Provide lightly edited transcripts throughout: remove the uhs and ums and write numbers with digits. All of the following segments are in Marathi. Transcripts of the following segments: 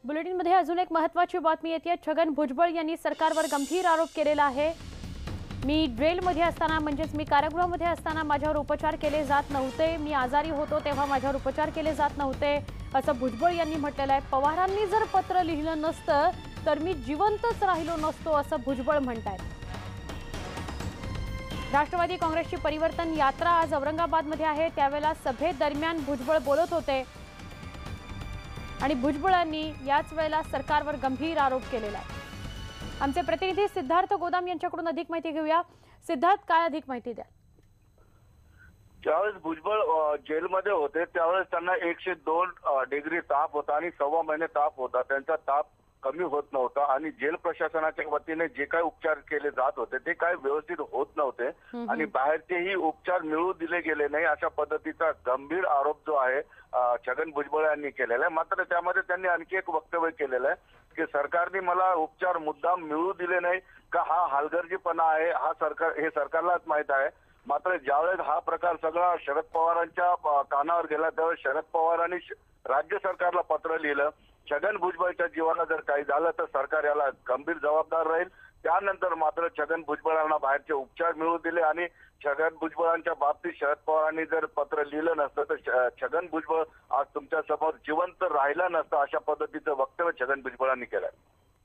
बुलेटिनमध्ये अजून एक महत्त्वाची बातमी येते। छगन भुजबळ यांनी सरकारवर गंभीर आरोप केलेला आहे। मी जेलमध्ये असताना म्हणजेच मी कारागृहामध्ये असताना माझ्यावर उपचार केले जात नव्हते, मी आजारी होतो तेव्हा माझ्यावर उपचार केले जात नव्हते असं भुजबळ यांनी म्हटलेलं आहे। पवारांनी जर पत्र लिहिलं नसतं तर मी जिवंतच राहिलो नसतो असं भुजबळ म्हणतात। राष्ट्रवादी काँग्रेसची परिवर्तन यात्रा आज औरंगाबादमध्ये आहे, त्यावेळेला सभेदरम्यान भुजबळ बोलत होते आणि भुजबळांनी याच वेळेला सरकारवर गंभीर आरोप केलेला आहे। आमचे प्रतिनिधी सिद्धार्थ गोदाम यांच्याकडून अधिक माहिती घेऊया। सिद्धार्थ, काय अधिक माहिती द्या? ज्यावेळेस भुजबळ जेलमध्ये होते त्यावेळेस त्यांना 102 डिग्री ताप होता आणि 1.25 महिने ताप होता। त्यांचा ताप कमी होत नव्हता आणि जेल प्रशासनाच्या वतीने जे काही उपचार केले जात होते ते काही व्यवस्थित होत नव्हते आणि बाहेरचेही उपचार मिळू दिले गेले नाही अशा पद्धतीचा गंभीर आरोप जो आहे छगन भुजबळ यांनी केलेला आहे। मात्र त्यामध्ये त्यांनी आणखी एक वक्तव्य केलेलं आहे की सरकारने मला उपचार मुद्दाम मिळू दिले नाही का, हा हलगर्जीपणा आहे, हे सरकारलाच माहित आहे। मात्र ज्यावेळेस हा प्रकार सगळा शरद पवारांच्या कानावर गेला त्यावेळेस शरद पवारांनी राज्य सरकारला पत्र लिहिलं। छगन भुजबळच्या जीवाला जर काही झालं तर सरकार याला गंभीर जबाबदार राहील। त्यानंतर मात्र छगन भुजबळांना बाहेरचे उपचार मिळू दिले आणि छगन भुजबळांच्या बाबतीत शरद पवारांनी जर पत्र लिहिलं नसतं तर छगन भुजबळ आज तुमच्या समोर जिवंत राहिला नसता अशा पद्धतीचं वक्तव्य छगन भुजबळांनी केलंय।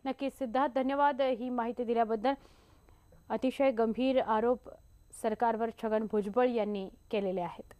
नक्कीच सिद्धार्थ, धन्यवाद ही माहिती दिल्याबद्दल। अतिशय गंभीर आरोप सरकारवर छगन भुजबळ यांनी केलेले आहेत।